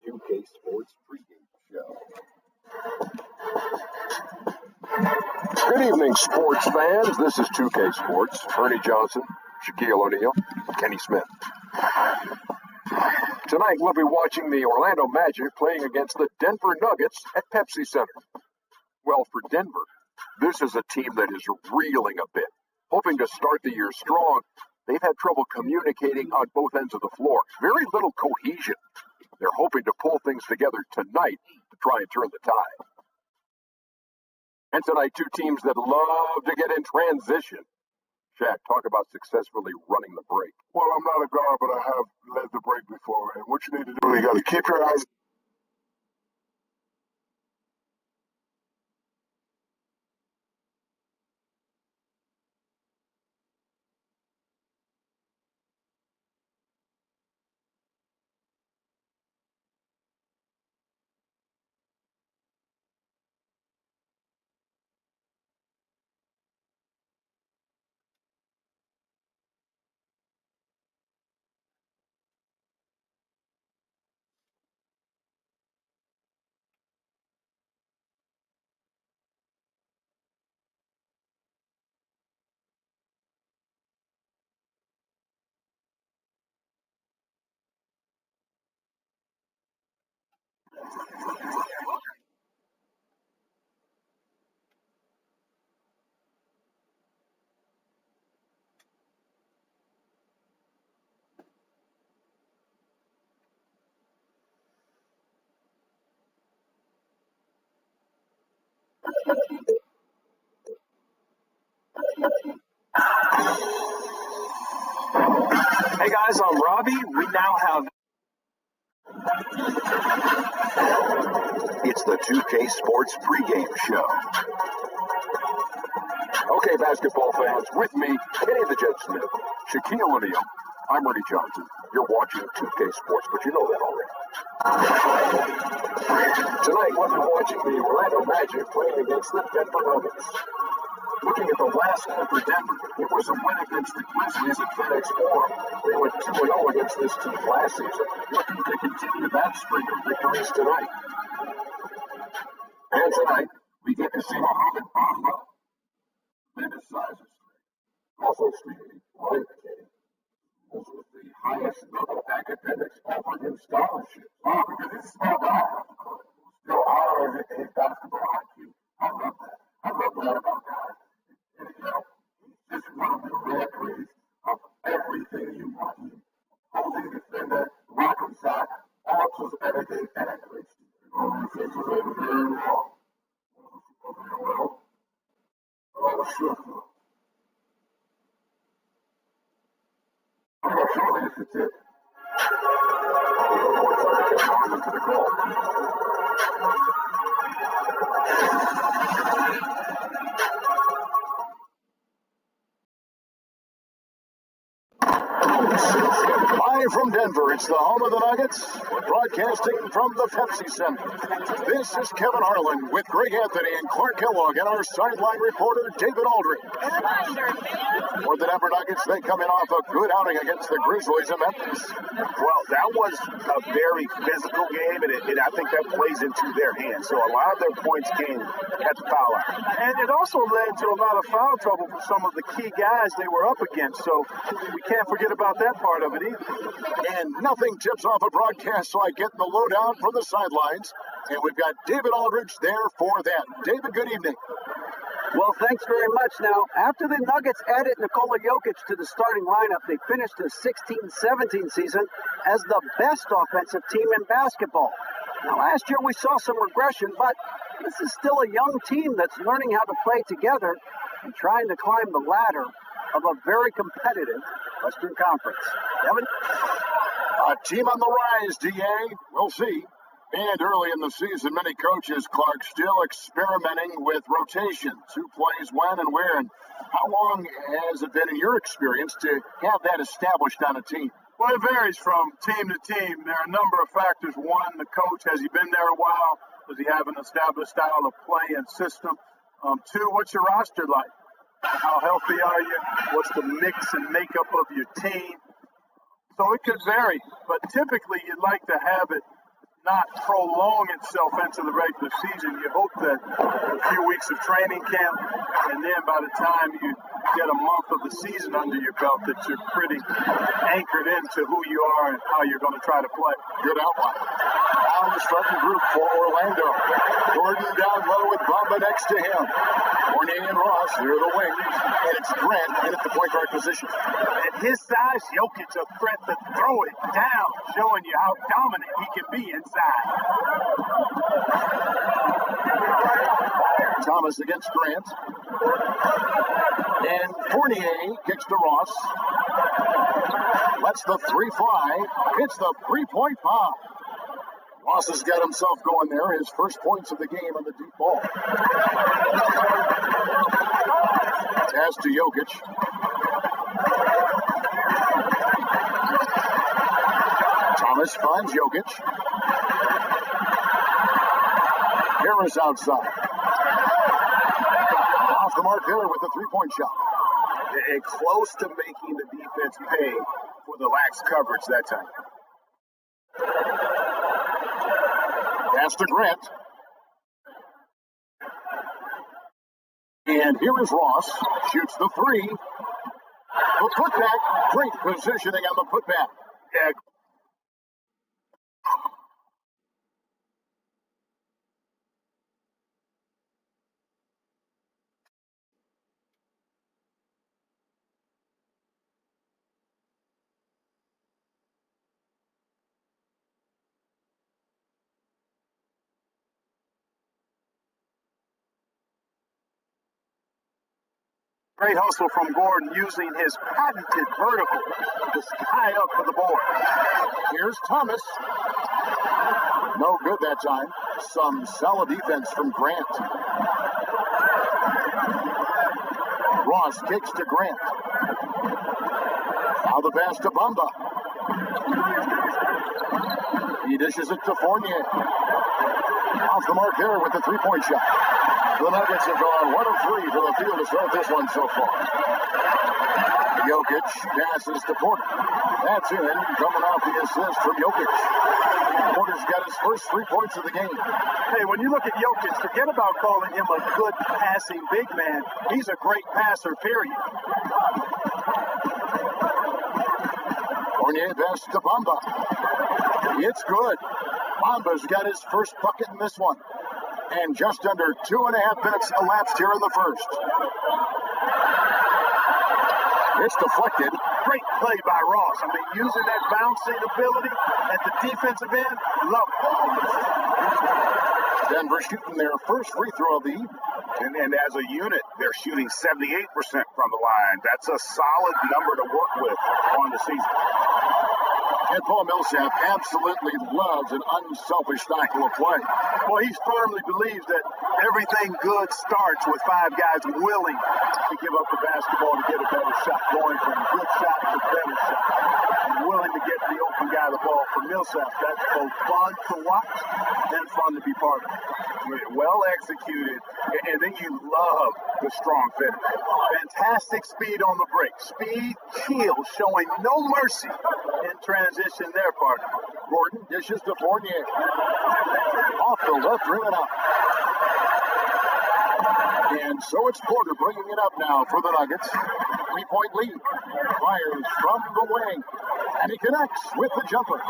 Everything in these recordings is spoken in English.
2K Sports pregame show. Good evening, sports fans. This is 2K Sports. Ernie Johnson, Shaquille O'Neal, Kenny Smith. Tonight we'll be watching the Orlando Magic playing against the Denver Nuggets at Pepsi Center. Well, for Denver, this is a team that is reeling a bit. Hoping to start the year strong, they've had trouble communicating on both ends of the floor. Very little cohesion. They're hoping to pull things together tonight to try and turn the tide. And tonight, two teams that love to get in transition. Shaq, talk about successfully running the break. Well, I'm not a guard, but I have led the break before. And what you need to do, you got to keep your eyes. Hey guys, I'm Robbie. We now have... It's the 2K Sports pregame show. Okay, basketball fans, with me, Kenny the Jet Smith, Shaquille O'Neal. I'm Ernie Johnson. You're watching 2K Sports, but you know that already. Tonight, we'll be watching the Orlando Magic playing against the Denver Nuggets. Looking at the last game for Denver, it was a win against the Grizzlies at FedEx Forum. They went 2-0 against this team last season, looking to continue that string of victories tonight. And tonight, we get to see Mohamed Bamba synthesizer string. Also streaming Ryan McKay. This was the highest level academics offered in scholarships. Oh, because it's still there. Still higher in basketball IQ. I love that. I love that about guys. And, you know, he's just one of the records of everything you want him. Holding defender, rocking shot, also everything accuracy. This is very well. Oh, sure. I'm not sure this is it. To the goal. Live from Denver, it's the home of the Nuggets. We're broadcasting from the Pepsi Center. This is Kevin Harlan with Greg Anthony and Clark Kellogg and our sideline reporter, David Aldridge. For the Denver Nuggets, they come in off a good outing against the Grizzlies in Memphis. Well, that was a very physical game, and I think that plays into their hands. So a lot of their points came at the foul line. And it also led to a lot of foul trouble for some of the key guys they were up against. So we can't forget about that part of it either. And nothing tips off a broadcast like getting the lowdown from the sidelines. And we've got David Aldridge there for that. David, good evening. Well, thanks very much. Now, after the Nuggets added Nikola Jokic to the starting lineup, they finished the 16-17 season as the best offensive team in basketball. Now, last year we saw some regression, but this is still a young team that's learning how to play together and trying to climb the ladder of a very competitive Western Conference. Kevin? A team on the rise, DA. We'll see. And early in the season, many coaches, Clark, still experimenting with rotations. Who plays when and where? And how long has it been in your experience to have that established on a team? Well, it varies from team to team. There are a number of factors. One, the coach, has he been there a while? Does he have an established style of play and system? Two, what's your roster like? How healthy are you? What's the mix and makeup of your team? So it could vary, but typically you'd like to have it not prolong itself into the regular season. You hope that a few weeks of training camp, and then by the time you get a month of the season under your belt, that you're pretty anchored into who you are and how you're going to try to play. Good outline. Now the starting group for Orlando. Gordon down low with Bamba next to him. Fournier and Ross near the wings, and it's Grant in at the point guard position. At his size, Jokic a threat to throw it down, showing you how dominant he can be inside. Thomas against Grant. And Fournier kicks to Ross. Lets the three fly. Hits the three-point pop. Ross has got himself going there. His first points of the game on the deep ball. Pass to Jokic. Thomas finds Jokic. Harris outside. Off the mark there with the three-point shot. And close to making the defense pay for the lax coverage that time. Pass to Grant. And here is Ross. Shoots the three. The putback. Great positioning on the putback. Yeah. Great hustle from Gordon using his patented vertical to sky up for the board. Here's Thomas. No good that time. Some solid defense from Grant. Ross kicks to Grant. Now the pass to Bamba. He dishes it to Fournier. Off the mark there with the three-point shot. The Nuggets have gone 1 of 3 from the field to start this one so far. Jokic passes to Porter. That's in, coming off the assist from Jokic. Porter's got his first 3 points of the game. Hey, when you look at Jokic, forget about calling him a good passing big man. He's a great passer, period. Fournier pass to Bamba. It's good. Bamba's got his first bucket in this one. And just under 2.5 minutes elapsed here in the first. It's deflected. Great play by Ross. I mean, using that bouncing ability at the defensive end, love it. Denver shooting their first free throw of the evening. And as a unit, they're shooting 78% from the line. That's a solid number to work with on the season. And Paul Millsap absolutely loves an unselfish style of play. Well, he firmly believes that everything good starts with 5 guys willing to give up the basketball to get a better shot, going from good shot to better shot, and willing to get the open guy the ball. For Millsap, that's both fun to watch and fun to be part of. Well executed, and then you love the strong finish. Fantastic speed on the break. Speed, heel, showing no mercy in transition there, partner. Gordon dishes to Fournier. Off the left rim and out. And so it's Porter bringing it up now for the Nuggets. 3-point lead. Fires from the wing. And he connects with the jumper.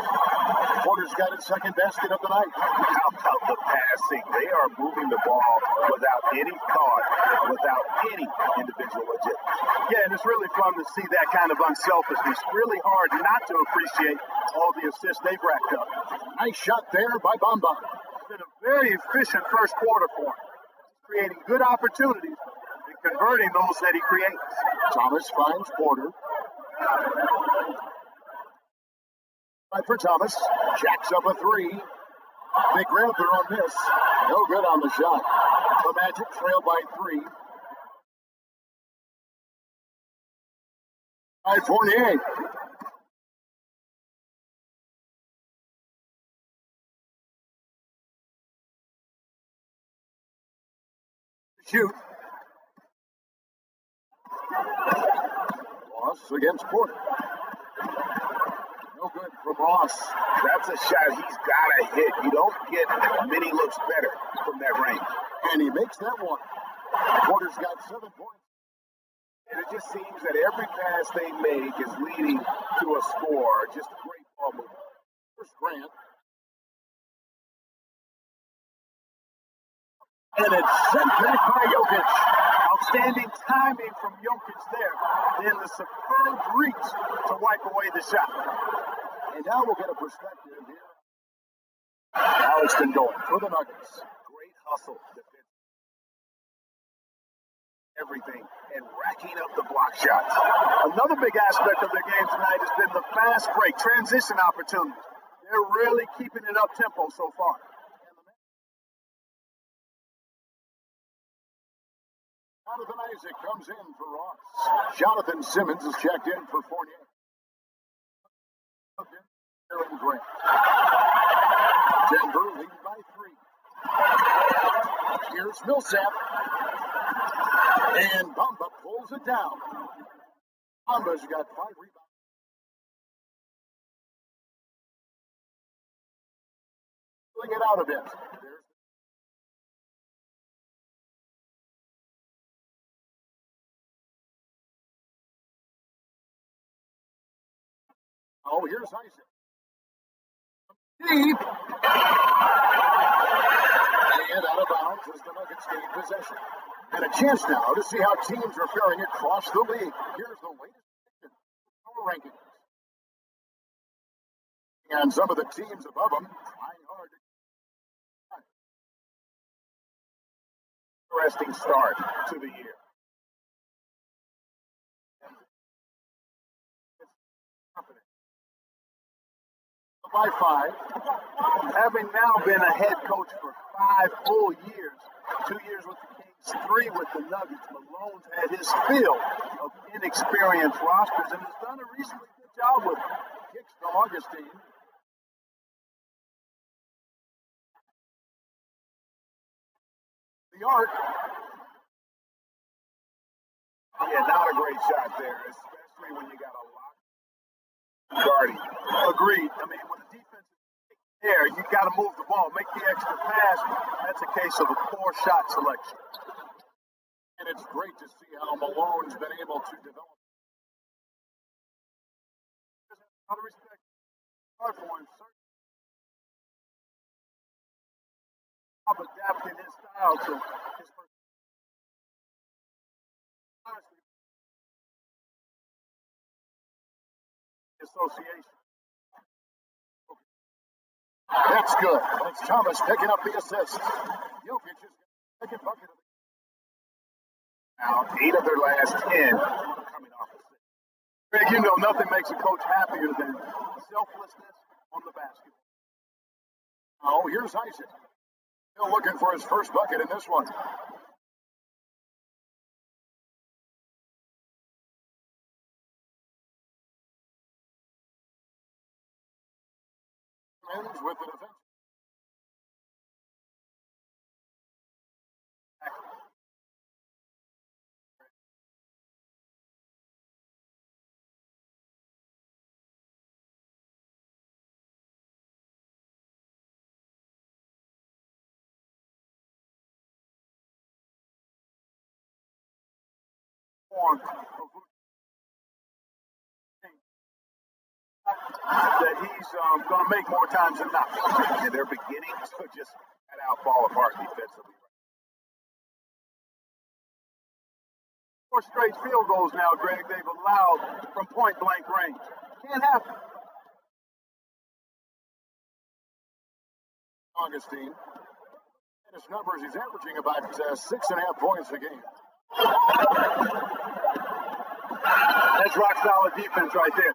Porter's got his second basket of the night. How about the passing? They are moving the ball without any thought, without any individual agility. Yeah, and it's really fun to see that kind of unselfishness. Really hard not to appreciate all the assists they've racked up. Nice shot there by Bamba. It's been a very efficient first quarter for him, creating good opportunities and converting those that he creates. Thomas finds Porter. Right for Thomas. Jacks up a 3. Big Ranther on this. No good on the shot. The Magic trail by 3. By Fournier. Shoot. Ross against Porter. No good from Ross. That's a shot he's got to hit. You don't get many looks better from that range. And he makes that one. Porter's got 7 points. And it just seems that every pass they make is leading to a score. Just great ball movement. First Grant. And it's sent back by Jokic. Outstanding timing from Jokic there. Then the superb reach to wipe away the shot. And now we'll get a perspective here. Alston going for the Nuggets. Great hustle. Everything and racking up the block shots. Another big aspect of their game tonight has been the fast break, transition opportunities. They're really keeping it up tempo so far. Jonathan Isaac comes in for Ross. Jonathan Simmons is checked in for Fournier. Aaron Grant. Denver leading by 3. Here's Millsap. And Bamba pulls it down. Bamba's got 5 rebounds. Pulling it out a bit. Oh, here's Isaac. Deep. And out of bounds as the Nuggets gain possession. And a chance now to see how teams are faring across the league. Here's the latest power rankings. And some of the teams above them trying hard to Interesting start to the year. by 5. Having now been a head coach for 5 full years, 2 years with the Kings, 3 with the Nuggets, Malone's had his fill of inexperienced rosters and has done a reasonably good job with it. Kicks from Augustine. The arc. Yeah, not a great shot there, especially when you got a lot guarding. Agreed. I mean, when the defense is there, you got to move the ball, make the extra pass. That's a case of a poor shot selection. And it's great to see how Malone's been able to develop. A lot of respect for him, certainly. Of adapting his style to his association. That's good. That's Thomas picking up the assist. Jokic is second bucket of the now 8 of their last 10 coming off the six. Greg, you know nothing makes a coach happier than selflessness on the basketball. Oh, here's Isaac. Still looking for his first bucket in this one. Ends with the defense. That he's going to make more times than not. And they're beginning to just flat out fall apart defensively. 4 straight field goals now, Greg, they've allowed from point blank range. Can't happen. Augustine. And his numbers, he's averaging about 6.5 points a game. That's rock solid defense right there.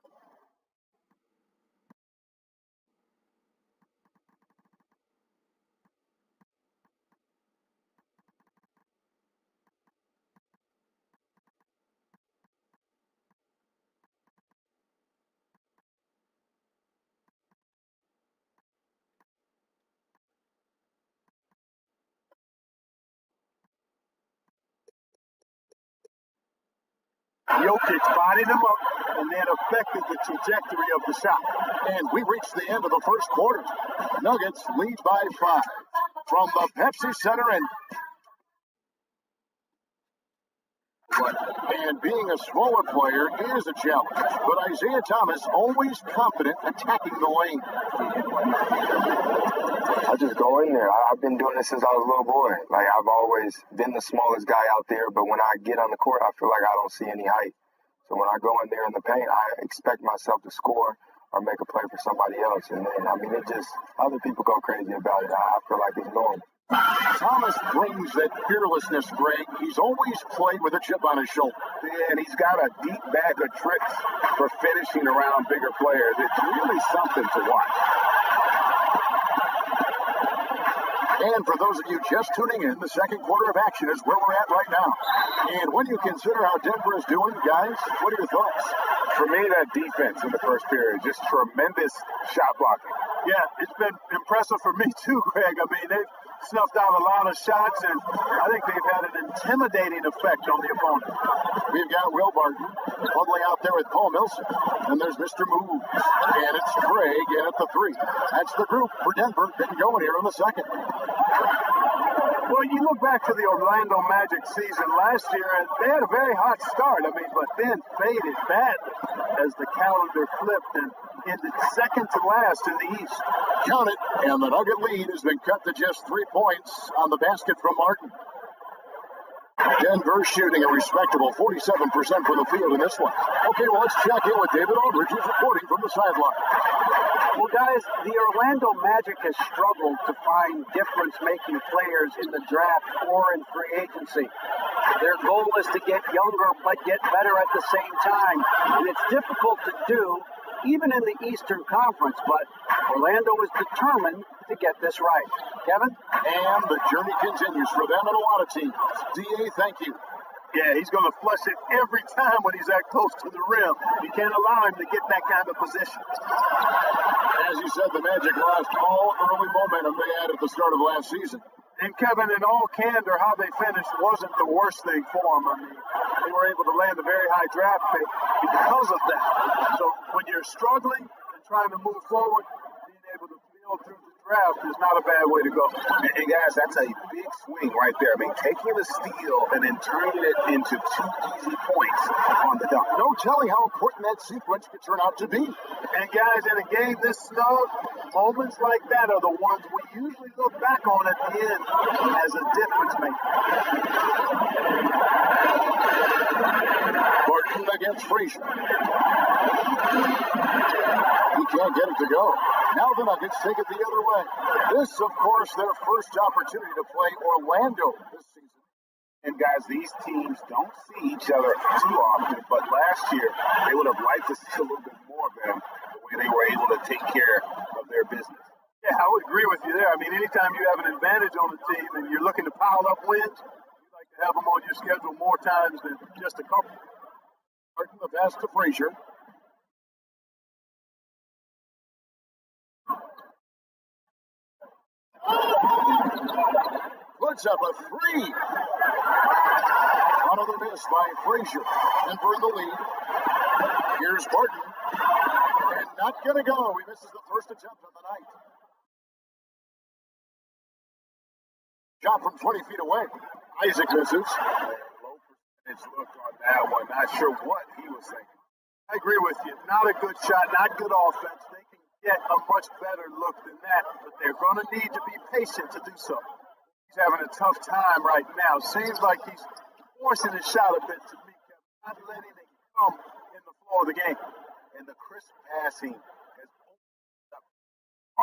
Jokic bodied him up and then affected the trajectory of the shot. And we reached the end of the first quarter. Nuggets lead by 5 from the Pepsi Center. And being a smaller player is a challenge, but Isaiah Thomas always confident attacking the lane. I just go in there. I've been doing this since I was a little boy. Like, I've always been the smallest guy out there, but when I get on the court, I feel like I don't see any height. So when I go in there in the paint, I expect myself to score or make a play for somebody else. And then, other people go crazy about it. I feel like it's normal. Thomas brings that fearlessness, Greg. He's always played with a chip on his shoulder. Yeah, and he's got a deep bag of tricks for finishing around bigger players. It's really something to watch. And for those of you just tuning in, the second quarter of action is where we're at right now. And when you consider how Denver is doing, guys, what are your thoughts? For me, that defense in the first period, just tremendous shot blocking. Yeah, it's been impressive for me too, Greg. I mean, they've snuffed out a lot of shots, and I think they've had an intimidating effect on the opponent. We've got Will Barton huddling out there with Paul Millsap. And there's Mr. Moves. And it's Craig in at the 3. That's the group for Denver getting going here in the second. Well, you look back to the Orlando Magic season last year, and they had a very hot start. But then faded badly as the calendar flipped and ended second to last in the East. Count it, and the Nugget lead has been cut to just 3 points on the basket from Martin. Denver shooting a respectable 47% from the field in this one. Okay, well, let's check in with David Aldridge, who's reporting from the sideline. Well, guys, the Orlando Magic has struggled to find difference-making players in the draft or in free agency. Their goal is to get younger but get better at the same time, and it's difficult to do even in the Eastern Conference, but Orlando is determined to get this right. Kevin? And the journey continues for them and a lot of teams. D.A., thank you. Yeah, he's going to flush it every time when he's that close to the rim. You can't allow him to get that kind of position. As you said, the Magic lost all early momentum they had at the start of last season. And Kevin, in all candor, how they finished wasn't the worst thing for them. They were able to land a very high draft pick because of that. So when you're struggling and trying to move forward, being able to build through the draft is not a bad way to go. And guys, that's a big swing right there. Taking the steal and then turning it into 2 easy points on the dunk. No telling how important that sequence could turn out to be. And guys, in a game this snug, moments like that are the ones we usually look back on at the end as a difference maker. Barton against Frazier. He can't get it to go. Now the Nuggets take it the other way. This, of course, their first opportunity to play Orlando this season. And guys, these teams don't see each other too often, but last year they would have liked to see a little bit more of them, the way they were able to take care of their business. Yeah, I would agree with you there. Anytime you have an advantage on the team and you're looking to pile up wins, you like to have them on your schedule more times than just a couple. Martin, the pass to Frazier. Puts up a 3. Another miss by Frazier. Denver in the lead. Here's Barton. And not going to go. He misses the first attempt of the night. Shot from 20 feet away. Isaac misses. Low percentage look on that one. Not sure what he was thinking. I agree with you. Not a good shot, not good offense. They can get a much better look than that, but they're going to need to be patient to do so. He's having a tough time right now. Seems like he's forcing his shot a bit to me, not letting it come in the flow of the game. And the crisp passing has opened up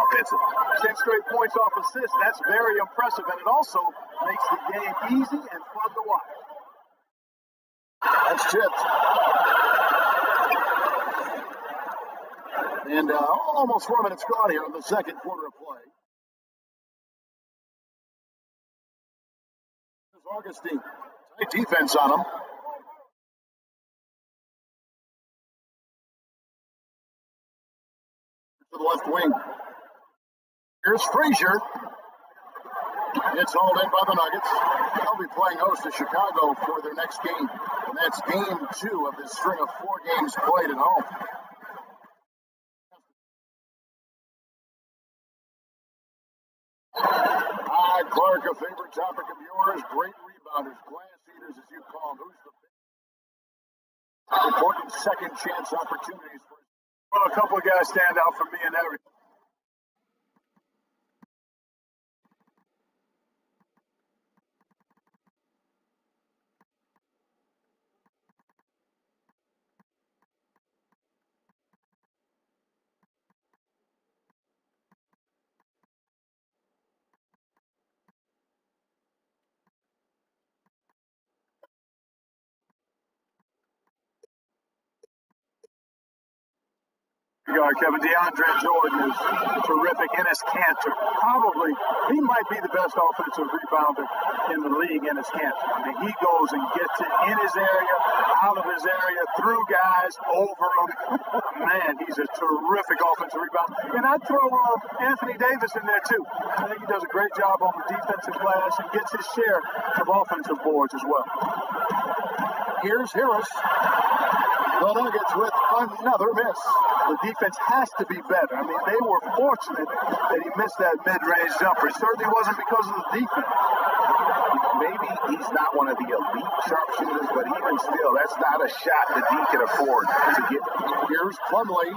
offensively. 10 straight points off assists. That's very impressive, and it also makes the game easy and fun to watch. That's tipped. And almost 4 minutes gone here in the second quarter of play. There's Augustine. Tight defense on him. To the left wing. Here's Frazier. It's hauled in by the Nuggets. They'll be playing host to Chicago for their next game. And that's game 2 of this string of 4 games played at home. Clark, a favorite topic of yours. Great rebounders, glass eaters as you call them. Who's the important second chance opportunities for? Well, a couple of guys stand out for me in every. Kevin, DeAndre Jordan is terrific. Enes Kanter, probably, he might be the best offensive rebounder in the league, Enes Kanter. I mean, he goes and gets it in his area, out of his area, through guys, over them. Man, he's a terrific offensive rebounder. And I'd throw Anthony Davis in there, too. I think he does a great job on the defensive glass and gets his share of offensive boards as well. Here's Harris. The Nuggets with another miss. The defense has to be better. I mean, they were fortunate that he missed that mid-range jumper. It certainly wasn't because of the defense. Maybe he's not one of the elite sharpshooters, but even still, that's not a shot that he can afford to get. Here's Plumlee.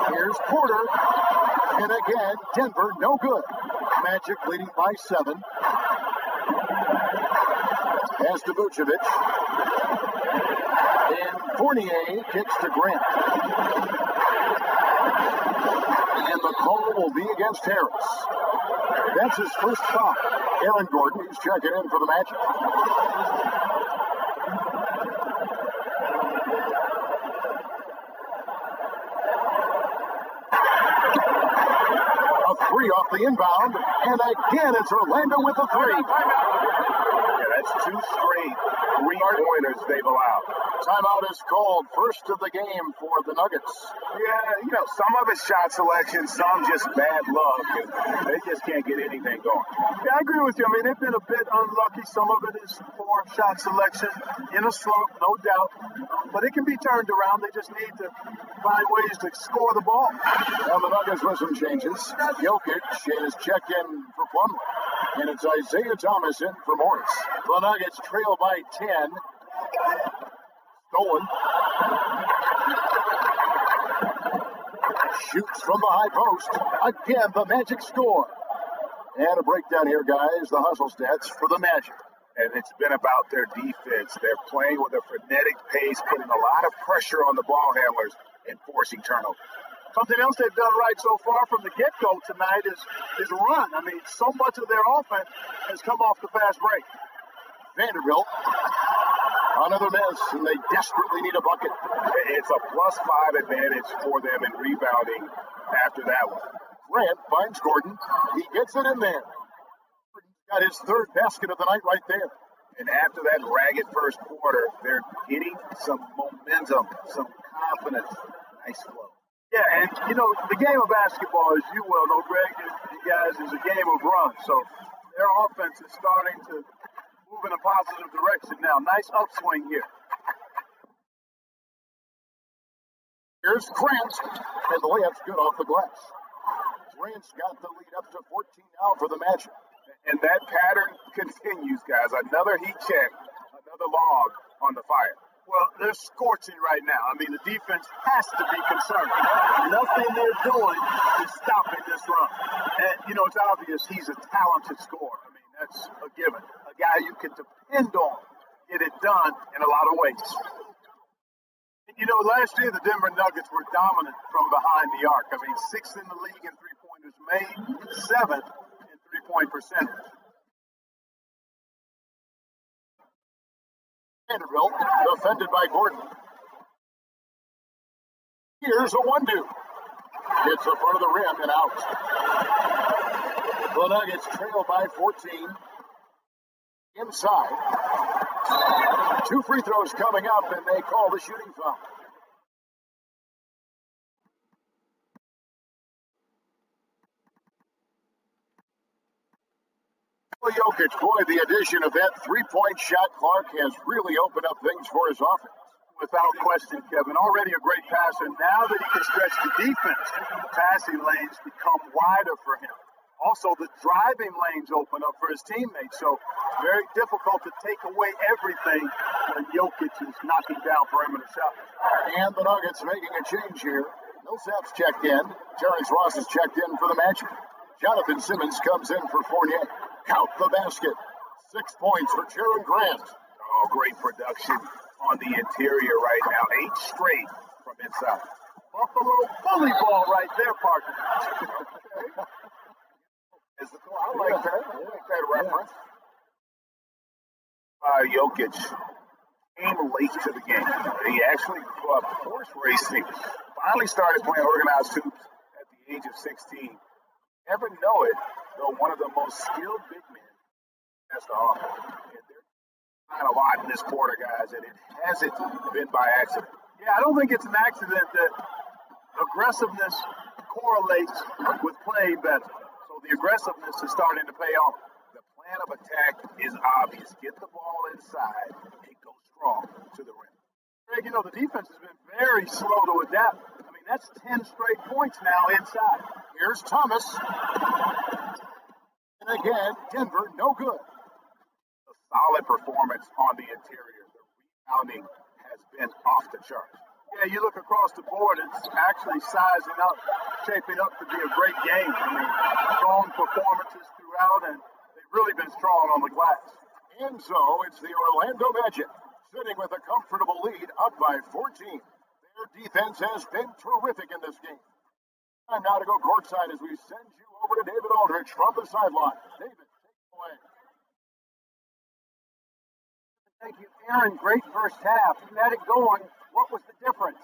Here's Porter. And again, Denver, no good. Magic leading by 7. Pass to Vucevic. And Fournier kicks to Grant. And the call will be against Harris. That's his first foul. Aaron Gordon, he's checking in for the Magic. A 3 off the inbound. And again, it's Orlando with a 3. Yeah, that's 2 straight 3-pointers they've allowed. Timeout is called. First of the game for the Nuggets. Yeah, some of it's shot selection, some just bad luck. And they just can't get anything going. Yeah, I agree with you. I mean, they've been a bit unlucky. Some of it is poor shot selection in a slump, no doubt. But it can be turned around. They just need to find ways to score the ball. Now the Nuggets with some changes. Jokic is checked in for Plumlee. And it's Isaiah Thomas in for Morris. The Nuggets trail by 10. Stolen. Shoots from the high post. Again, the Magic score. And a breakdown here, guys. The hustle stats for the Magic. And it's been about their defense. They're playing with a frenetic pace, putting a lot of pressure on the ball handlers and forcing turnovers. Something else they've done right so far from the get-go tonight is run. I mean, so much of their offense has come off the fast break. Vanderbilt. Another miss, and they desperately need a bucket. It's a +5 advantage for them in rebounding after that one. Grant finds Gordon. He gets it in there. Got his 3rd basket of the night right there. And after that ragged first quarter, they're getting some momentum, some confidence. Nice flow. Yeah, and, the game of basketball, as you well know, Greg, you guys, is a game of runs. So their offense is starting to move in a positive direction now. Nice upswing here. Here's Grant, and the layup's good off the glass. Grant's got the lead up to 14 now for the Magic. And that pattern continues, guys. Another heat check, another log on the fire. Well, they're scorching right now. I mean, the defense has to be concerned. Nothing they're doing is stopping this run. And, it's obvious he's a talented scorer. I mean, that's a given. A guy you can depend on, get it done in a lot of ways. Last year the Denver Nuggets were dominant from behind the arc. I mean, 6th in the league in three-pointers made, 7th in three-point percentage. Vanderbilt, defended by Gordon. Here's a 1-2. Hits the front of the rim and out. The Nuggets trail by 14. Inside. 2 free throws coming up, and they call the shooting foul. Well, Jokic, boy, the addition of that three-point shot clock has really opened up things for his offense. Without question, Kevin. Already a great passer. Now that he can stretch the defense, the passing lanes become wider for him. Also, the driving lanes open up for his teammates. So, very difficult to take away everything when Jokic is knocking down perimeter shots. And the Nuggets making a change here. Millsap's checked in. Terrence Ross is checked in for the match. Jonathan Simmons comes in for Fournier. Count the basket. 6 points for Jaren Grant. Oh, great production on the interior right now. 8 straight from inside. Buffalo bully ball right there, partner. I like that. I like that reference. Jokic came late to the game. He actually grew up horse racing. Finally started playing organized hoops at the age of 16. Never know it, though one of the most skilled big men has to offer. And they're trying a lot in this quarter, guys, and it hasn't been by accident. Yeah, I don't think it's an accident that aggressiveness correlates with playing better. So the aggressiveness is starting to pay off. The plan of attack is obvious. Get the ball inside and go strong to the rim. Greg, you know, the defense has been very slow to adapt. I mean, that's 10 straight points now inside. Here's Thomas. And again, Denver, no good. A solid performance on the interior. The rebounding has been off the charts. Yeah, you look across the board, it's actually sizing up, shaping up to be a great game. I mean, strong performances throughout, and they've really been strong on the glass. And so it's the Orlando Magic, sitting with a comfortable lead, up by 14. Their defense has been terrific in this game. Time now to go courtside as we send you over to David Aldridge from the sideline. David, take it away. Thank you, Aaron. Great first half. You had it going. What was the difference?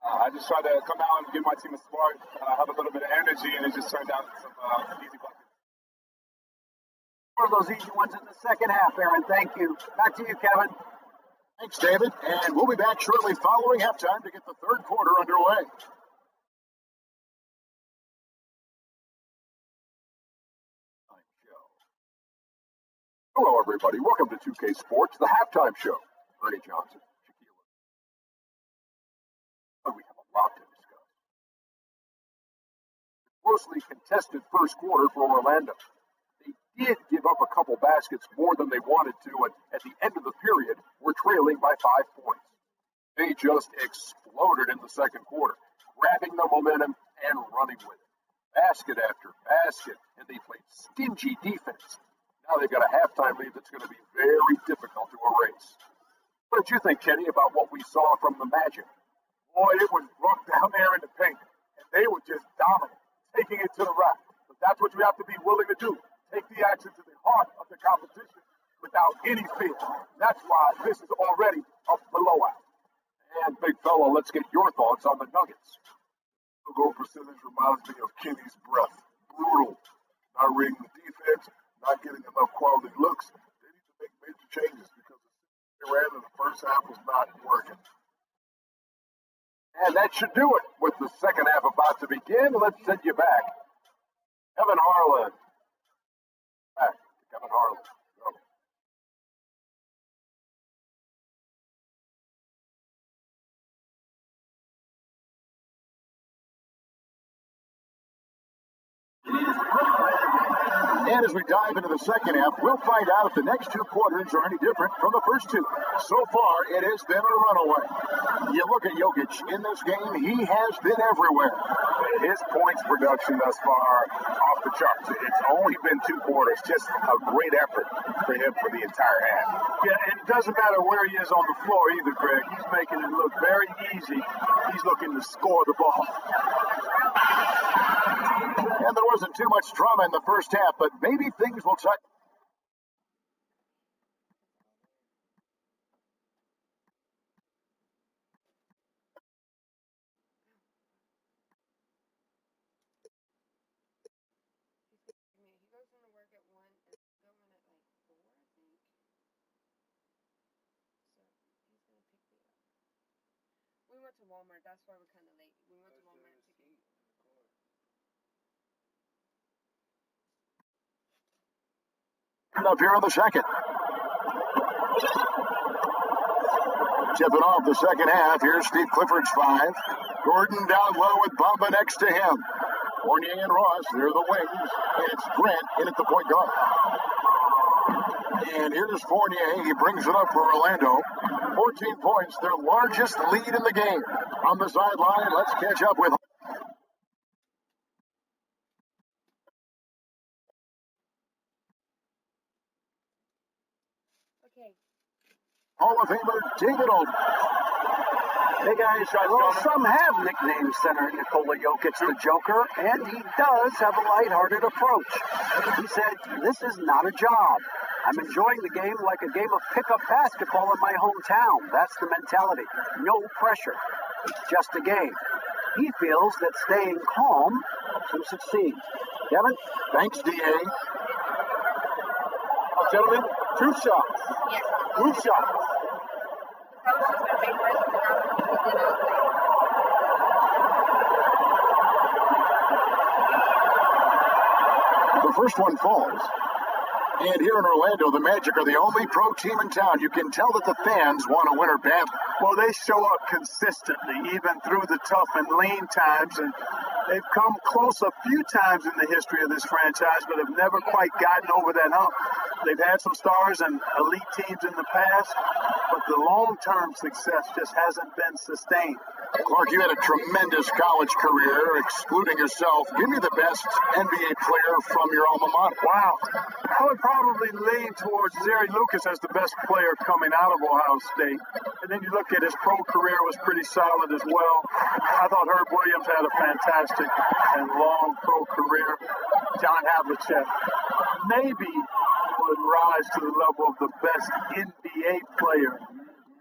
I just tried to come out and give my team a spark, have a little bit of energy, and it just turned out some easy buckets. One of those easy ones in the second half, Aaron. Thank you. Back to you, Kevin. Thanks, David. And we'll be back shortly following halftime to get the third quarter underway. Hello, everybody. Welcome to 2K Sports, the halftime show. Ernie Johnson, Shaquille. We have a lot to discuss. Closely contested first quarter for Orlando. They did give up a couple baskets more than they wanted to, and at the end of the period, were trailing by 5 points. They just exploded in the second quarter, grabbing the momentum and running with it. Basket after basket, and they played stingy defense. Now they've got a halftime lead that's going to be very difficult to erase. What did you think, Kenny, about what we saw from the Magic? Boy, it was rough down there in the paint, and they were just dominant, taking it to the rack. But that's what you have to be willing to do. Take the action to the heart of the competition without any fear. That's why this is already a blowout. And, big fella, let's get your thoughts on the Nuggets. The goal percentage reminds me of Kenny's breath. Brutal. Not reading the defense, not getting enough quality looks. They need to make major changes because they ran in the first half was not working. And that should do it. With the second half about to begin, let's send you back. Kevin Harlan. Back to Kevin Harlan. Go. And as we dive into the second half, we'll find out if the next two quarters are any different from the first two. So far, it has been a runaway. You look at Jokic in this game, he has been everywhere. His points production thus far off the charts. It's only been 2 quarters. Just a great effort for him for the entire half. Yeah, and it doesn't matter where he is on the floor either, Greg. He's making it look very easy. He's looking to score the ball. And there wasn't too much drama in the first half, but maybe things will tighten. We went to Walmart. That's why we're kind of late. We went to Walmart to get. up here in the second. Tipping off the second half. Here's Steve Clifford's 5. Gordon down low with Bamba next to him. Fournier and Ross, they're the wings. And it's Grant in at the point guard. And here's Fournier. He brings it up for Orlando. 14 points, their largest lead in the game. On the sideline, let's catch up with Okay. Hall of Famer David Aldridge. Hey guys, well, some have nicknamed center Nikola Jokic the Joker, and he does have a lighthearted approach. He said, "This is not a job. I'm enjoying the game like a game of pickup basketball in my hometown. That's the mentality. No pressure. It's just a game." He feels that staying calm helps him succeed. Kevin? Thanks, D.A. Gentlemen, 2 shots. Yes. 2 shots. The coach is going to make first, but now he did not play. The first one falls. And here in Orlando, the Magic are the only pro team in town. You can tell that the fans want a winner badly. Well, they show up consistently, even through the tough and lean times, and they've come close a few times in the history of this franchise, but have never quite gotten over that hump. They've had some stars and elite teams in the past, but the long-term success just hasn't been sustained. Clark, you had a tremendous college career, excluding yourself. Give me the best NBA player from your alma mater. Wow. I would probably lean towards Jerry Lucas as the best player coming out of Ohio State. And then you look at his pro career was pretty solid as well. I thought Herb Williams had a fantastic and long pro career. John Havlicek maybe would rise to the level of the best NBA player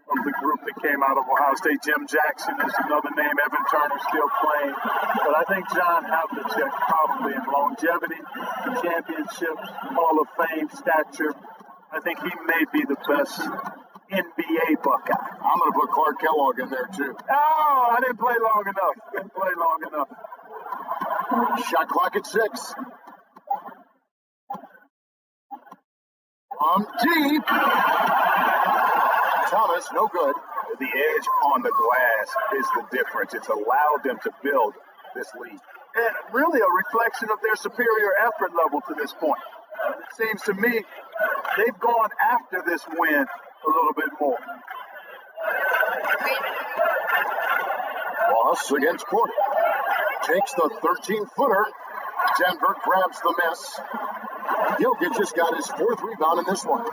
of the group that came out of Ohio State. Jim Jackson is another name. Evan Turner still playing. But I think John Havlicek probably in longevity, championships, Hall of Fame stature. I think he may be the best NBA Buckeye. I'm going to put Clark Kellogg in there, too. Oh, I didn't play long enough. Shot clock at 6. Deep. Thomas, no good. The edge on the glass is the difference. It's allowed them to build this lead. And really a reflection of their superior effort level to this point. It seems to me they've gone after this win a little bit more. Ross against Porter. Takes the 13-footer. Denver grabs the miss. Jokic just got his 4th rebound in this one.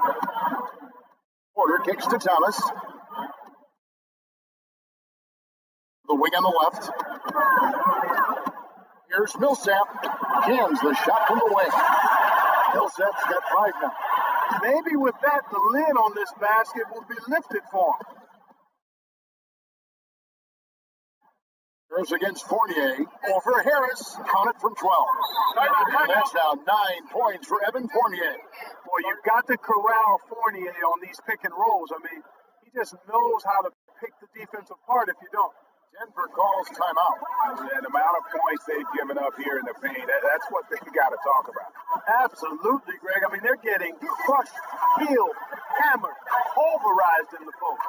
Porter kicks to Thomas. The wing on the left. Here's Millsap. Cans the shot from the wing. Millsap's got 5 now. Maybe with that, the lid on this basket will be lifted for him. Goes against Fournier. Over Harris. Count it from 12. And that's now 9 points for Evan Fournier. Boy, you've got to corral Fournier on these pick and rolls. I mean, he just knows how to pick the defense apart if you don't. Denver calls timeout. And the amount of points they've given up here in the paint, that's what they've got to talk about. Absolutely, Greg. I mean, they're getting crushed, killed, hammered, pulverized in the post.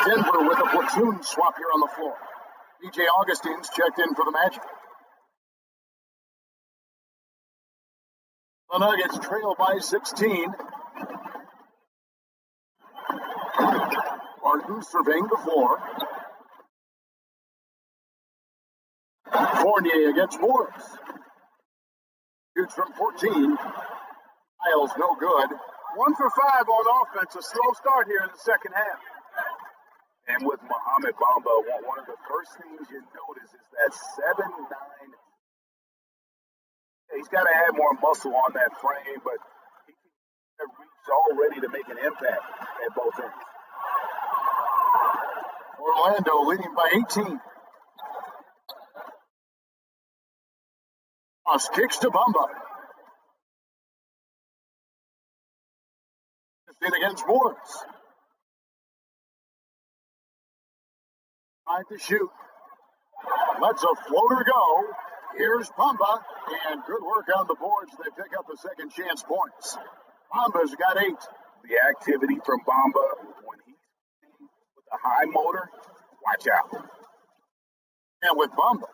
Denver with a platoon swap here on the floor. DJ Augustine's checked in for the Magic. The Nuggets trail by 16. Martin surveying the floor. Fournier against Morris. Shoots from 14. Miles, no good. 1 for 5 on offense. A slow start here in the second half. And with Mohamed Bamba, one of the first things you notice is that 7'9". He's got to add more muscle on that frame, but he can reach already to make an impact at both ends. Orlando leading by 18. Cross kicks to Bamba. In against Morris. Tried to shoot. Lets a floater go. Here's Bamba, and good work on the boards. They pick up the second chance points. Bamba's got 8. The activity from Bamba when he's with a high motor, watch out. And with Bamba,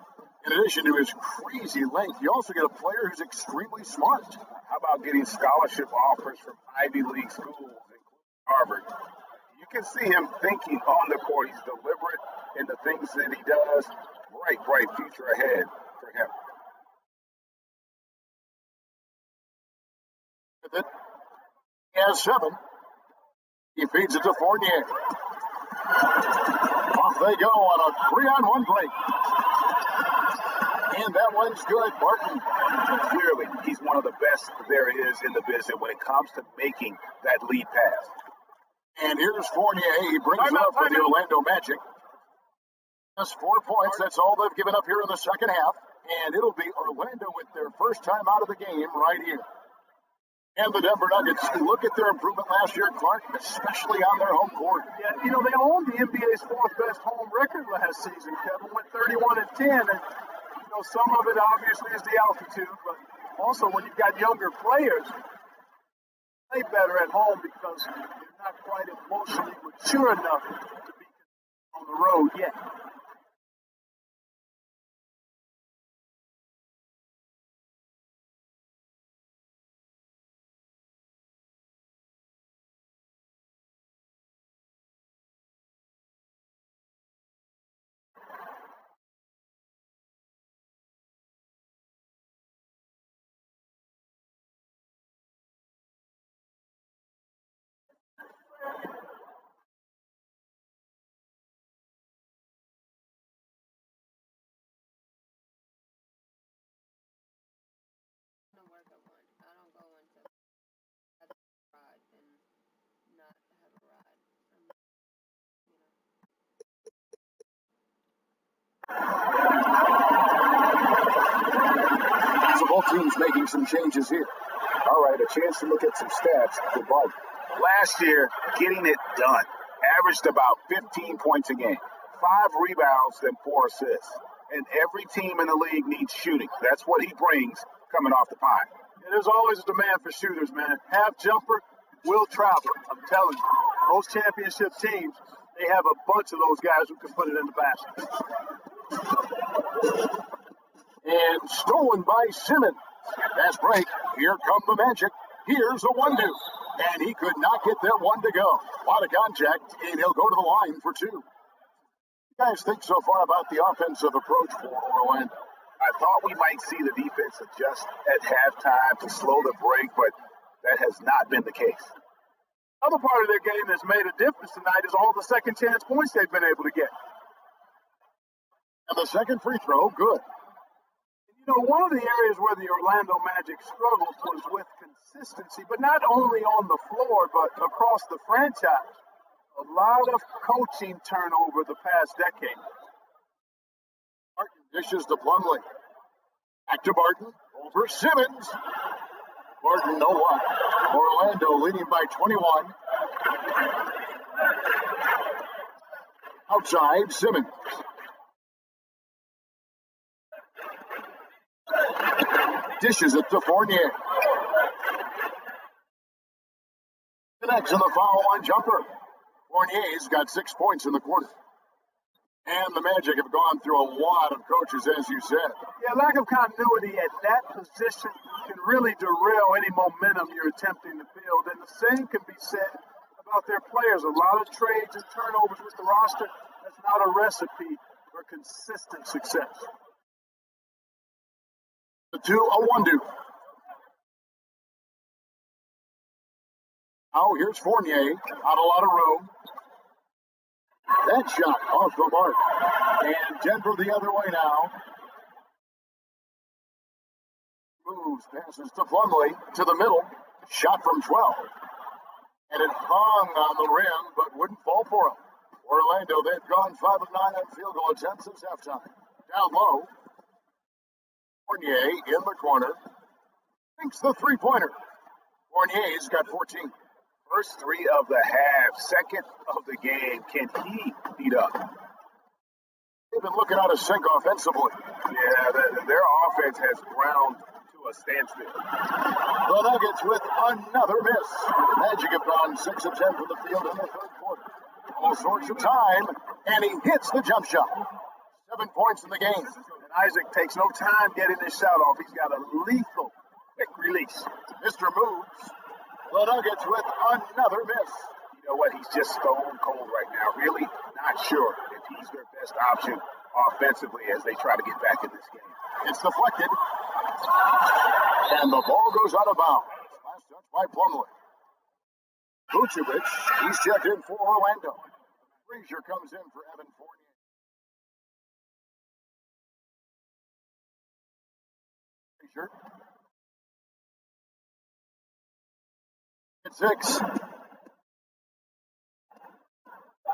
in addition to his crazy length, you also get a player who's extremely smart. How about getting scholarship offers from Ivy League schools, including Harvard? You can see him thinking on the court. He's deliberate in the things that he does. Bright future ahead for him. He has 7. He feeds it to Fournier. Off they go on a 3-on-1 break. And that one's good. Barton. Clearly, he's one of the best there is in the business when it comes to making that lead pass. And here's Fournier. He brings it up for the Orlando Magic. Just 4 points. That's all they've given up here in the second half. And it'll be Orlando with their first time out of the game right here. And the Denver Nuggets, look at their improvement last year, Clark, especially on their home court. Yeah, you know, they owned the NBA's 4th best home record last season, Kevin. Went 31-10. And, you know, some of it obviously is the altitude, but also when you've got younger players, play better at home because they're not quite emotionally mature enough to be on the road yet. don't work at 1. I don't go into a ride and not have a ride. So both teams making some changes here. All right, a chance to look at some stats for Bart. Last year, getting it done. Averaged about 15 points a game, 5 rebounds, and 4 assists. And every team in the league needs shooting. That's what he brings coming off the pine. Yeah, there's always a demand for shooters, man. Half jumper, will travel. I'm telling you, most championship teams, they have a bunch of those guys who can put it in the basket. And stolen by Simmons. That's break. Here come the Magic. Here's a 1-2. And he could not get that one to go. A lot of contact, and he'll go to the line for 2. What do you guys think so far about the offensive approach for Orlando? I thought we might see the defense adjust at halftime to slow the break, but that has not been the case. Another part of their game that's made a difference tonight is all the second chance points they've been able to get. And the second free throw, good. You know, one of the areas where the Orlando Magic struggled was with consistency, but not only on the floor, but across the franchise. A lot of coaching turnover the past decade. Barton dishes to Plumlee. Back to Barton. Over Simmons. Barton, no one. Orlando leading by 21. Outside, Simmons. Dishes it to Fournier. Connects in the foul line jumper. Fournier's got 6 points in the quarter. And the Magic have gone through a lot of coaches, as you said. Yeah, lack of continuity at that position can really derail any momentum you're attempting to build. And the same can be said about their players. A lot of trades and turnovers with the roster. That's not a recipe for consistent success. The 2, a 1-2. Now here's Fournier. Not a lot of room. That shot off the mark. And Denver the other way now. Moves, passes to Plumlee to the middle. Shot from 12. And it hung on the rim, but wouldn't fall for him. Orlando, they've gone 5 of 9 on field goal attempts since halftime. Down low. Fournier in the corner. Thinks the three-pointer. Fournier's got 14. First three of the half, second of the game. Can he beat up? They've been looking out of sync offensively. Yeah, their offense has ground to a standstill. The Nuggets with another miss. The Magic have gone 6 of 10 from the field in the third quarter. All sorts of time, and he hits the jump shot. 7 points in the game. And Isaac takes no time getting this shot off. He's got a lethal quick release. Mr. Moves. The Nuggets with another miss. You know what? He's just stone cold right now. Really not sure if he's their best option offensively as they try to get back in this game. It's deflected. And the ball goes out of bounds. Last touch by Plumlee. Vucevic, he's checked in for Orlando. Frazier comes in for Evan Fournier. Frazier. At 6.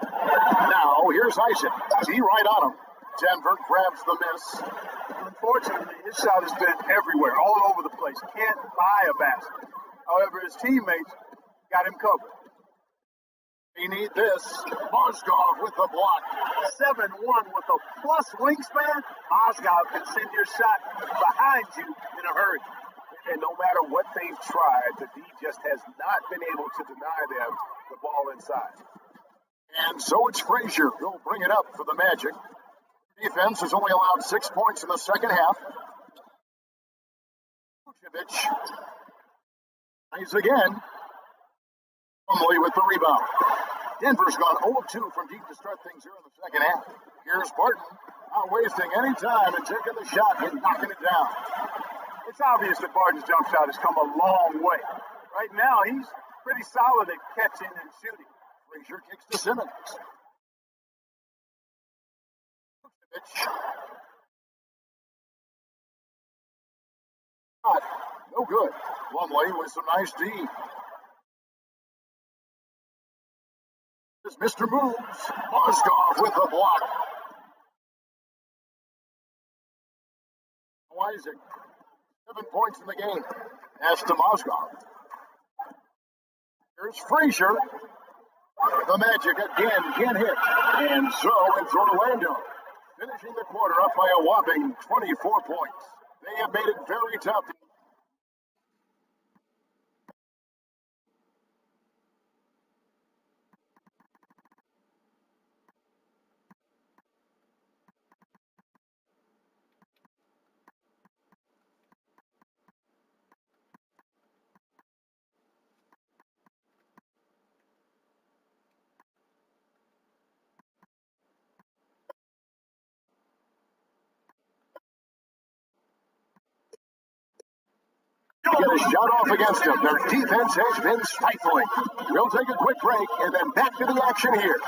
Now, here's Isaac. He right on him. Denver grabs the miss. Unfortunately, his shot has been everywhere, all over the place. Can't buy a basket. However, his teammates got him covered. They need this. Mozgov with the block. 7-1 with a plus wingspan. Mozgov can send your shot behind you in a hurry. And no matter what they've tried, the D just has not been able to deny them the ball inside. And so it's Frazier who'll bring it up for the Magic. Defense has only allowed 6 points in the second half. Vucevic. Nice again. Plumlee with the rebound. Denver's gone 0-2 from deep to start things here in the second half. Here's Barton, not wasting any time and taking the shot and knocking it down. It's obvious that Barton's jump shot has come a long way. Right now, he's pretty solid at catching and shooting. Frazier kicks to Simmons. Shot, no good. Plumlee with some nice D. Here's Mr. Moves. Mozgov with the block. Isaac. 7 points in the game. That's to Mozgov. Here's Frazier. The Magic again can't hit. And so it's Orlando. Finishing the quarter up by a whopping 24 points. They have made it very tough. Get a shot off against them. Their defense has been stifling. We'll take a quick break and then back to the action here.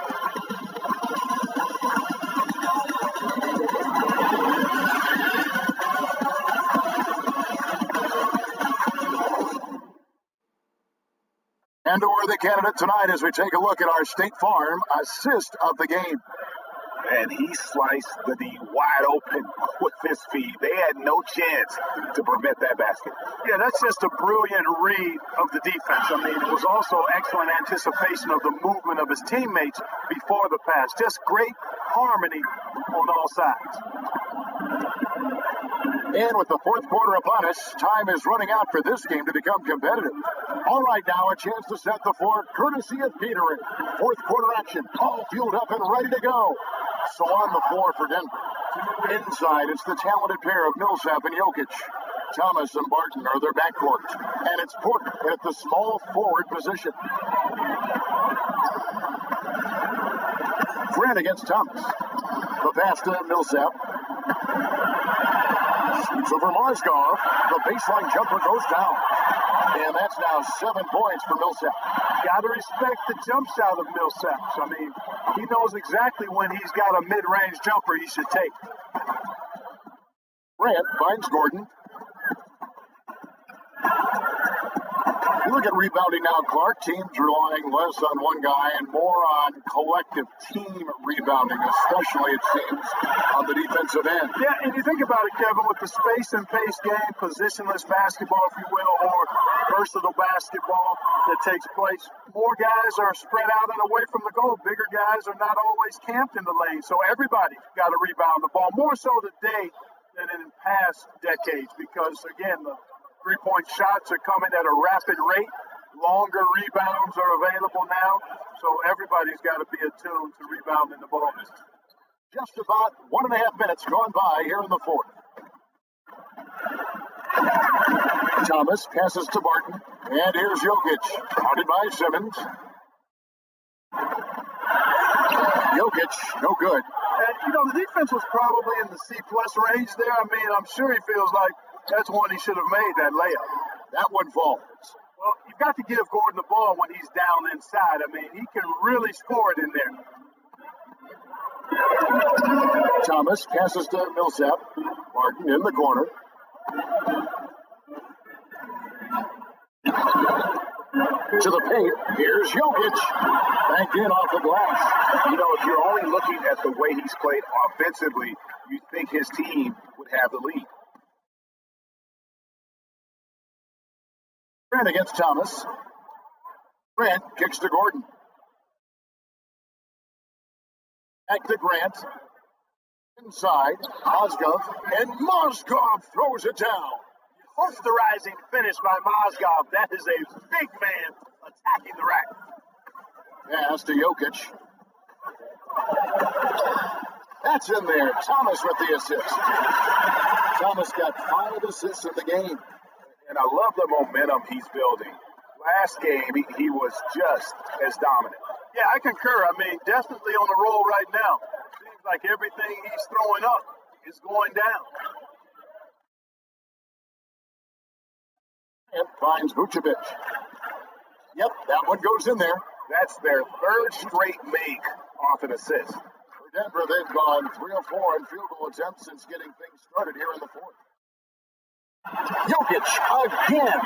And we're the candidate tonight as we take a look at our State Farm assist of the game. And he sliced the D wide open with his feet. They had no chance to prevent that basket. Yeah, that's just a brilliant read of the defense. I mean, it was also excellent anticipation of the movement of his teammates before the pass. Just great harmony on all sides. And with the fourth quarter upon us, time is running out for this game to become competitive. All right, now a chance to set the floor, courtesy of Petering. Fourth quarter action, all fueled up and ready to go. So on the floor for Denver. Inside, it's the talented pair of Millsap and Jokic. Thomas and Barton are their backcourt. And it's Porter at the small forward position. Friend against Thomas. The pass to Millsap. Shoots over Mozgov. The baseline jumper goes down. And that's now 7 points for Millsap. Got to respect the jump shot of Millsap. I mean, he knows exactly when he's got a mid-range jumper he should take. Grant finds Gordon. Look at rebounding now, Clark. Teams relying less on one guy and more on collective team rebounding, especially, it seems, on the defensive end. Yeah, and you think about it, Kevin, with the space and pace game, positionless basketball, if you will, or versatile basketball that takes place, more guys are spread out and away from the goal. Bigger guys are not always camped in the lane, so everybody got to rebound the ball, more so today than in past decades, because, again, the three-point shots are coming at a rapid rate. Longer rebounds are available now, so everybody's got to be attuned to rebounding the ball. Just about 1.5 minutes gone by here in the fourth. Thomas passes to Barton, and here's Jokic, guarded by Simmons. Jokic, no good. And, the defense was probably in the C-plus range there. I mean, I'm sure he feels like that's one he should have made, that layup. That one falls. Well, you've got to give Gordon the ball when he's down inside. I mean, he can really score it in there. Thomas passes to Millsap. Martin in the corner. To the paint. Here's Jokic. Back in off the glass. If you're only looking at the way he's played offensively, you'd think his team would have the lead. Grant against Thomas. Grant kicks to Gordon. Back to Grant. Inside. Mozgov. And Mozgov throws it down. Posterizing finish by Mozgov. That is a big man attacking the rack. Pass to Jokic. That's in there. Thomas with the assist. Thomas got 5 assists in the game. And I love the momentum he's building. Last game, he was just as dominant. Yeah, I concur. I mean, definitely on the roll right now. Seems like everything he's throwing up is going down. And finds Vucevic. Yep, that one goes in there. That's their third straight make off an assist. For Denver, they've gone 3 of 4 in field goal attempts since getting things started here in the fourth. Jokic again.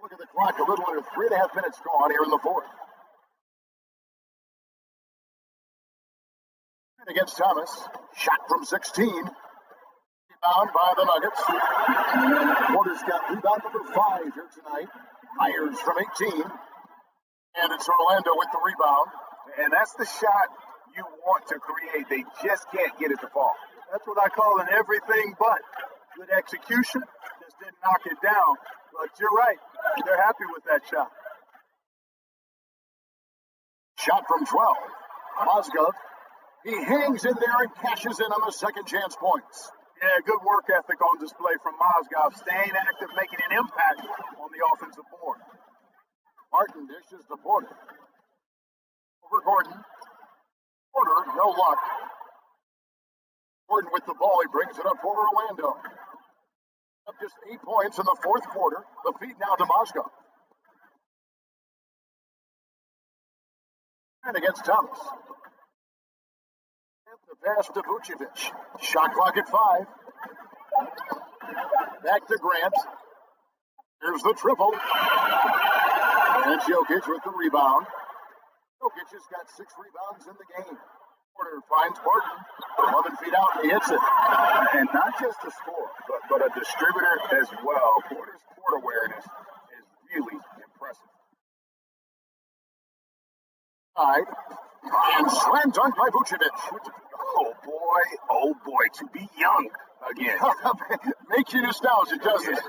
Look at the clock, a little under 3.5 minutes gone here in the fourth. And against Thomas, shot from 16. Rebound by the Nuggets. Porter's got rebound number 5 here tonight. Myers from 18. And it's Orlando with the rebound. And that's the shot you want to create. They just can't get it to fall. That's what I call an everything but. Good execution, just didn't knock it down. But you're right, they're happy with that shot. Shot from 12. Mozgov, he hangs in there and cashes in on the second chance points. Yeah, good work ethic on display from Mozgov, staying active, making an impact on the offensive board. Martin dishes to Porter. Over Gordon. Porter, no luck. Gordon with the ball, he brings it up for Orlando. Up just 8 points in the fourth quarter. The feed now to Mozgov. And against Thomas. And the pass to Vucevic. Shot clock at 5. Back to Grant. Here's the triple. And Jokic with the rebound. Jokic has got 6 rebounds in the game. Porter finds Barton. 11 feet out, he hits it. And not just a scorer, but a distributor as well. Porter's court awareness is really impressive. And slam dunk by Vucevic. Oh boy, to be young again. Makes you nostalgic, doesn't it?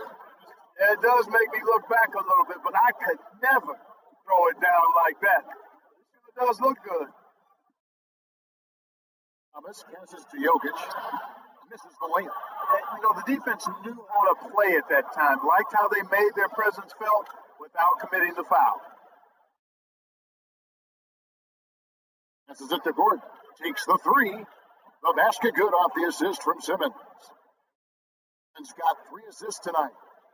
Yeah, it does make me look back a little bit, but I could never throw it down like that. It does look good. Thomas passes to Jokic. Misses the layup. The defense knew how to play at that time. Liked how they made their presence felt without committing the foul. Passes it to Gordon. Takes the 3. The basket good off the assist from Simmons. Simmons got 3 assists tonight.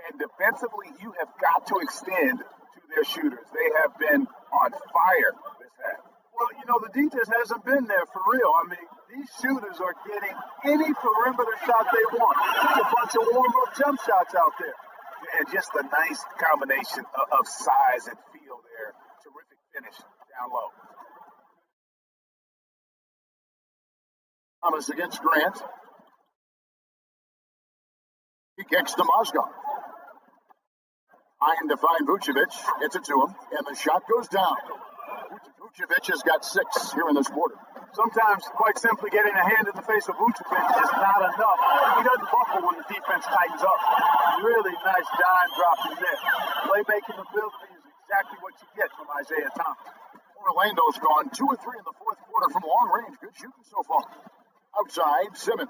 And defensively, you have got to extend to their shooters. They have been on fire this half. Well, you know, the defense hasn't been there for real. I mean, these shooters are getting any perimeter shot they want. There's a bunch of warm-up jump shots out there. And just a nice combination of size and feel there. Terrific finish down low. Thomas against Grant. He kicks to Mozgov. Trying to find Vucevic. Gets it to him. And the shot goes down. Vucevic has got 6 here in this quarter. Sometimes, quite simply, getting a hand in the face of Vucevic is not enough. He doesn't buckle when the defense tightens up. Really nice dime drop in there. Playmaking ability is exactly what you get from Isaiah Thomas. Orlando's gone 2 or 3 in the fourth quarter from long range. Good shooting so far. Outside, Simmons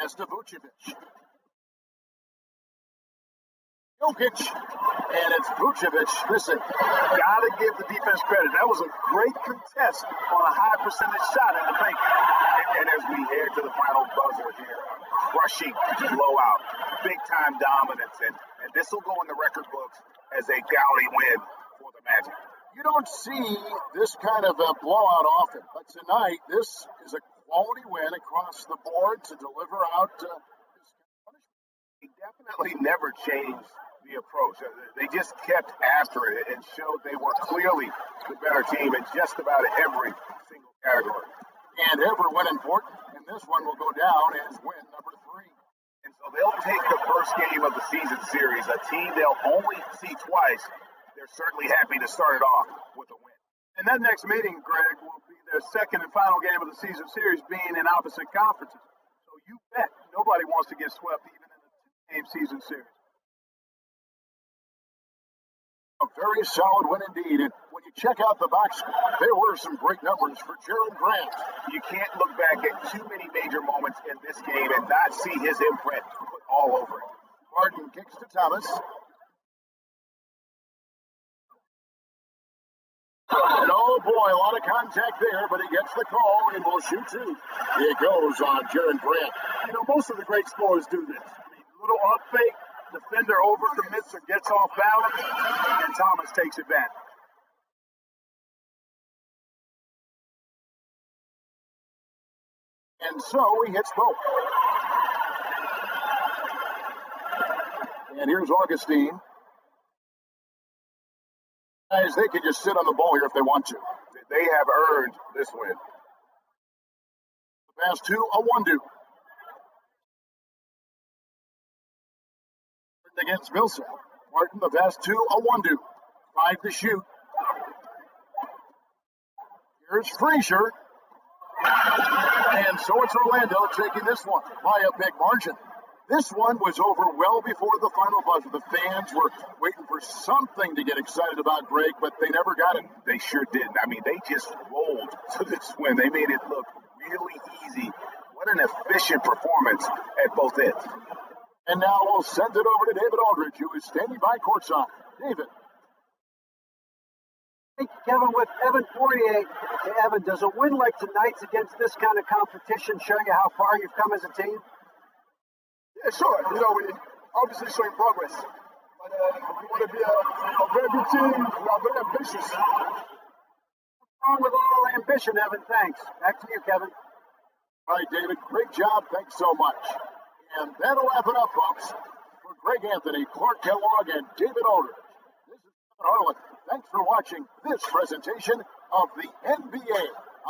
has to Vucevic. Jokic, and it's Vucevic. Listen, gotta give the defense credit. That was a great contest on a high percentage shot in the paint. And as we head to the final buzzer here, crushing blowout, big time dominance, and this will go in the record books as a gaudy win for the Magic. You don't see this kind of a blowout often, but tonight this is a quality win across the board to deliver out this punishment. He definitely never changed the approach. They just kept after it and showed they were clearly the better team in just about every single category. And every win important, and this one will go down as win number 3. And so they'll take the first game of the season series, a team they'll only see twice. They're certainly happy to start it off with a win. And that next meeting, Greg, will be their second and final game of the season series, being in opposite conferences. So you bet nobody wants to get swept even in the 2-game season series. A very solid win indeed. And when you check out the box score, there were some great numbers for Jerian Grant. You can't look back at too many major moments in this game and not see his imprint put all over it. Harden kicks to Thomas. And oh boy, a lot of contact there, but he gets the call and will shoot 2. Here goes on Jerian Grant. You know, most of the great scorers do this. I mean, little up fake. Defender overcommits or gets off balance, and Thomas takes advantage. And so he hits both. And here's Augustine. Guys, they can just sit on the ball here if they want to. They have earned this win. The pass to Awundu. Against Millsap. Martin, the pass to Awundu. 5 to shoot. Here's Frazier. And so it's Orlando taking this one by a big margin. This one was over well before the final buzzer. The fans were waiting for something to get excited about, Greg, but they never got it. They sure didn't. I mean, they just rolled to this win. They made it look really easy. What an efficient performance at both ends. And now we'll send it over to David Aldridge, who is standing by courtside. David. Thank you, Kevin. With Evan Fournier. Hey, Evan, does a win like tonight's against this kind of competition show you how far you've come as a team? Yeah, sure. You know, we obviously showing progress. But we want to be a very good team. We are very ambitious. What's wrong with all ambition, Evan? Thanks. Back to you, Kevin. All right, David. Great job. Thanks so much. And that'll wrap it up, folks. For Greg Anthony, Clark Kellogg, and David Aldridge, this is Kevin Harlan. Thanks for watching this presentation of the NBA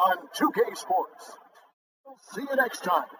on 2K Sports. We'll see you next time.